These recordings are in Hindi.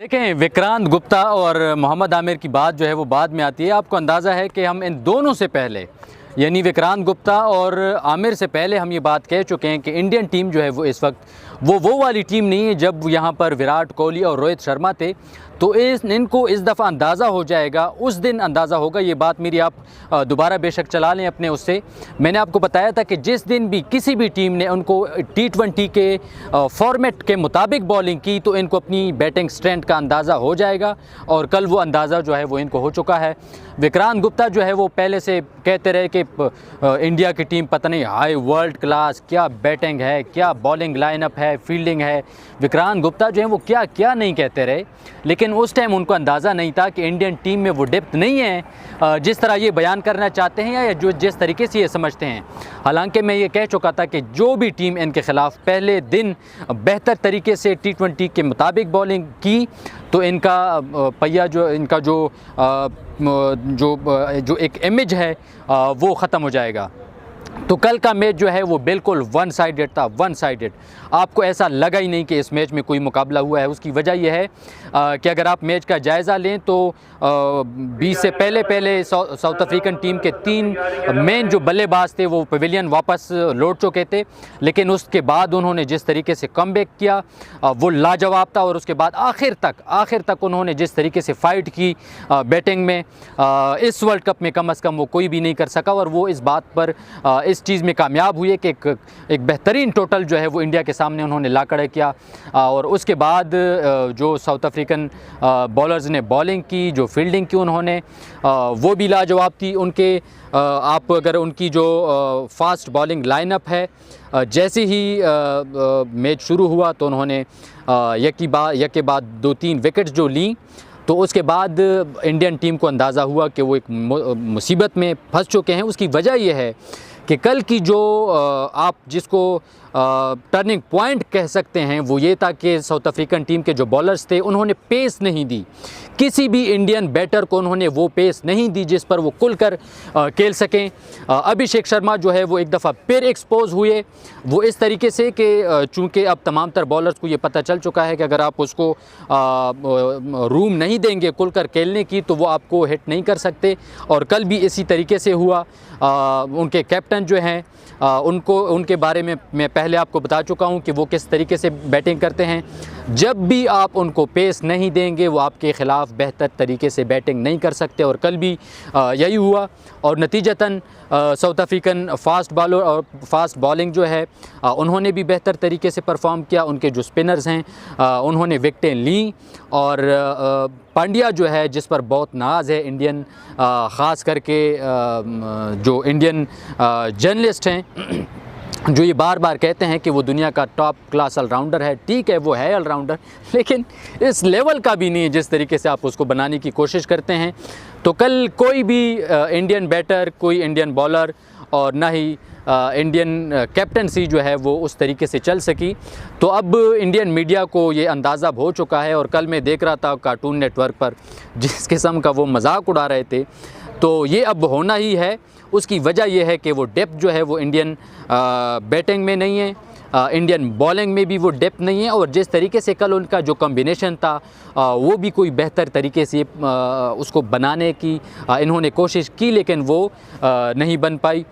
देखें, विक्रांत गुप्ता और मोहम्मद आमिर की बात जो है वो बाद में आती है। आपको अंदाज़ा है कि हम इन दोनों से पहले, यानी विक्रांत गुप्ता और आमिर से पहले हम ये बात कह चुके हैं कि इंडियन टीम जो है वो इस वक्त वो वाली टीम नहीं है जब यहाँ पर विराट कोहली और रोहित शर्मा थे। तो इनको इस दफ़ा अंदाज़ा हो जाएगा, उस दिन अंदाज़ा होगा। ये बात मेरी आप दोबारा बेशक चला लें अपने उससे। मैंने आपको बताया था कि जिस दिन भी किसी भी टीम ने उनको T20 के फॉर्मेट के मुताबिक बॉलिंग की तो इनको अपनी बैटिंग स्ट्रेंथ का अंदाज़ा हो जाएगा, और कल वो अंदाज़ा जो है वो इनको हो चुका है। विक्रांत गुप्ता जो है वो पहले से कहते रहे कि इंडिया की टीम पता नहीं हाई वर्ल्ड क्लास, क्या बैटिंग है, क्या बॉलिंग लाइनअप है, फील्डिंग है। विक्रांत गुप्ता जो है वो क्या क्या नहीं कहते रहे, लेकिन उस टाइम उनको अंदाज़ा नहीं था कि इंडियन टीम में वो डेप्थ नहीं है जिस तरह ये बयान करना चाहते हैं या जो जिस तरीके से ये समझते हैं। हालांकि मैं ये कह चुका था कि जो भी टीम इनके ख़िलाफ़ पहले दिन बेहतर तरीके से T20 के मुताबिक बॉलिंग की तो इनका पहिया जो इनका जो एक इमेज है वो ख़त्म हो जाएगा। तो कल का मैच जो है वो बिल्कुल वन साइडेड था, वन साइडेड। आपको ऐसा लगा ही नहीं कि इस मैच में कोई मुकाबला हुआ है। उसकी वजह यह है कि अगर आप मैच का जायज़ा लें तो 20 से पहले साउथ अफ्रीकन टीम के 3 मेन जो बल्लेबाज थे वो पवेलियन वापस लौट चुके थे, लेकिन उसके बाद उन्होंने जिस तरीके से कमबैक किया वो लाजवाब था। और उसके बाद आखिर तक उन्होंने जिस तरीके से फ़ाइट की बैटिंग में, इस वर्ल्ड कप में कम अज़ कम वो कोई भी नहीं कर सका। और वो इस बात पर इस चीज़ में कामयाब हुए कि एक बेहतरीन टोटल जो है वो इंडिया के सामने उन्होंने ला खड़ा किया। और उसके बाद जो साउथ अफ्रीकन बॉलर्स ने बॉलिंग की, जो फील्डिंग की उन्होंने, वो भी लाजवाब थी उनके। आप अगर उनकी जो फास्ट बॉलिंग लाइनअप है, जैसे ही मैच शुरू हुआ तो उन्होंने एक के बाद 2-3 विकेट्स जो ली, तो उसके बाद इंडियन टीम को अंदाज़ा हुआ कि वो एक मुसीबत में फंस चुके हैं। उसकी वजह यह है कि कल की जो आप जिसको टर्निंग पॉइंट कह सकते हैं वो ये था कि साउथ अफ्रीकन टीम के जो बॉलर्स थे उन्होंने पेस नहीं दी, किसी भी इंडियन बैटर को उन्होंने वो पेस नहीं दी जिस पर वो खुलकर खेल सकें। अभिषेक शर्मा जो है वो एक दफ़ा फिर एक्सपोज हुए, वो इस तरीके से कि चूँकि अब तमाम तर बॉलर्स को ये पता चल चुका है कि अगर आप उसको रूम नहीं देंगे खुलकर खेलने की तो वो आपको हिट नहीं कर सकते। और कल भी इसी तरीके से हुआ। उनके कैप्टन जो हैं उनके बारे में मैं पहले आपको बता चुका हूं कि वो किस तरीके से बैटिंग करते हैं। जब भी आप उनको पेस नहीं देंगे वो आपके ख़िलाफ़ बेहतर तरीके से बैटिंग नहीं कर सकते, और कल भी यही हुआ। और नतीजतन साउथ अफ्रीकन फास्ट बॉलिंग जो है उन्होंने भी बेहतर तरीके से परफॉर्म किया। उनके जो स्पिनर्स हैं उन्होंने विकेटें ली, और पांड्या जो है जिस पर बहुत नाज है इंडियन, ख़ास करके जो इंडियन जर्नलिस्ट हैं जो ये बार बार कहते हैं कि वो दुनिया का टॉप क्लास ऑलराउंडर है। ठीक है, वो है ऑलराउंडर, लेकिन इस लेवल का भी नहीं है जिस तरीके से आप उसको बनाने की कोशिश करते हैं। तो कल कोई भी इंडियन बैटर, कोई इंडियन बॉलर और ना ही इंडियन कैप्टनसी जो है वो उस तरीके से चल सकी। तो अब इंडियन मीडिया को ये अंदाज़ा हो चुका है। और कल मैं देख रहा था कार्टून नेटवर्क पर जिस किस्म का वो मजाक उड़ा रहे थे, तो ये अब होना ही है। उसकी वजह यह है कि वो डेप्थ जो है वो इंडियन बैटिंग में नहीं है, इंडियन बॉलिंग में भी वो डेप्थ नहीं है। और जिस तरीके से कल उनका जो कॉम्बिनेशन था वो भी कोई बेहतर तरीके से उसको बनाने की इन्होंने कोशिश की, लेकिन वो नहीं बन पाई।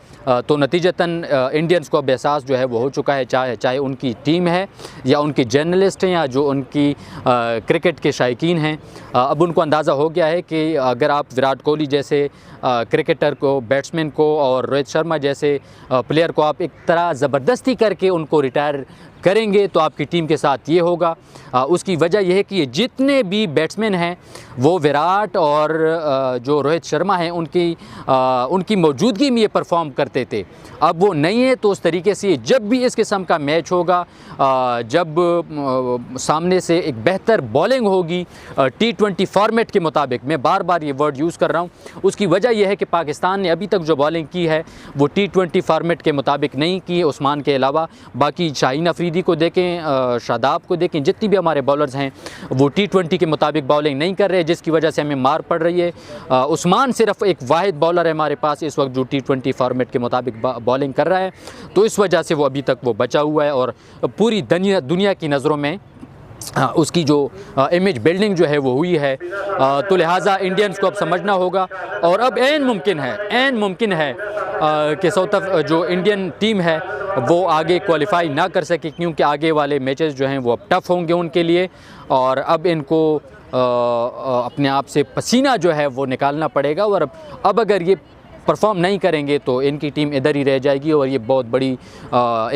तो नतीजतन इंडियंस को अब एहसास जो है वो हो चुका है, चाहे उनकी टीम है या उनके जर्नलिस्ट हैं या जो उनकी क्रिकेट के शायकीन हैं, अब उनको अंदाज़ा हो गया है कि अगर आप विराट कोहली जैसे क्रिकेटर को, बैट्समैन को और रोहित शर्मा जैसे प्लेयर को आप एक तरह ज़बरदस्ती करके उनको रिटायर करेंगे तो आपकी टीम के साथ ये होगा। उसकी वजह यह है कि ये जितने भी बैट्समैन हैं वो विराट और जो रोहित शर्मा हैं उनकी मौजूदगी में ये परफॉर्म करते थे। अब वो नहीं है, तो उस तरीके से जब भी इस किस्म का मैच होगा, जब सामने से एक बेहतर बॉलिंग होगी T20 फॉर्मेट के मुताबिक, मैं बार बार ये वर्ड यूज़ कर रहा हूँ, उसकी वजह यह है कि पाकिस्तान ने अभी तक जो बॉलिंग की है वो T20 फॉर्मेट के मुताबिक नहीं की। उस्मान के अलावा बाकी शाहीन अफरीदी को देखें, शादाब को देखें, जितनी भी हमारे बॉलर्स हैं वो T20 के मुताबिक बॉलिंग नहीं कर रहे, जिसकी वजह से हमें मार पड़ रही है। उस्मान सिर्फ एक वाहिद बॉलर है हमारे पास इस वक्त जो T20 फॉर्मेट के मुताबिक बॉलिंग कर रहा है, तो इस वजह से वो अभी तक वो बचा हुआ है। और पूरी दुनिया की नज़रों में उसकी जो इमेज बिल्डिंग जो है वो हुई है। तो लिहाजा इंडियंस को अब समझना होगा और अब ऐन मुमकिन है कि जो इंडियन टीम है वो आगे क्वालिफाई ना कर सके, क्योंकि आगे वाले मैचेस जो हैं वो अब टफ़ होंगे उनके लिए और अब इनको अपने आप से पसीना जो है वो निकालना पड़ेगा। और अब अगर ये परफॉर्म नहीं करेंगे तो इनकी टीम इधर ही रह जाएगी और ये बहुत बड़ी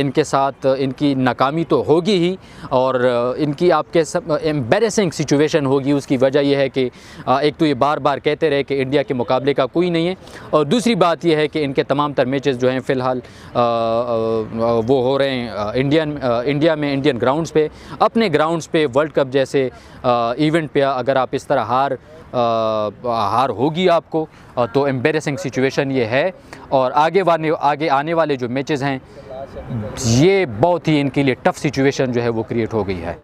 इनके साथ इनकी नाकामी तो होगी ही और इनकी आपके सब एम्बैरेसिंग सिचुएशन होगी। उसकी वजह यह है कि एक तो ये बार बार कहते रहे कि इंडिया के मुकाबले का कोई नहीं है और दूसरी बात यह है कि इनके तमाम तर मैचेस जो हैं फ़िलहाल वो हो रहे हैं इंडिया में इंडियन ग्राउंड्स पे, अपने ग्राउंड्स पे। वर्ल्ड कप जैसे इवेंट पे अगर आप इस तरह हार होगी आपको तो एम्बैरेसिंग सिचुएशन ये है और आगे आने वाले जो मैचेस हैं ये बहुत ही इनके लिए टफ़ सिचुएशन जो है वो क्रिएट हो गई है।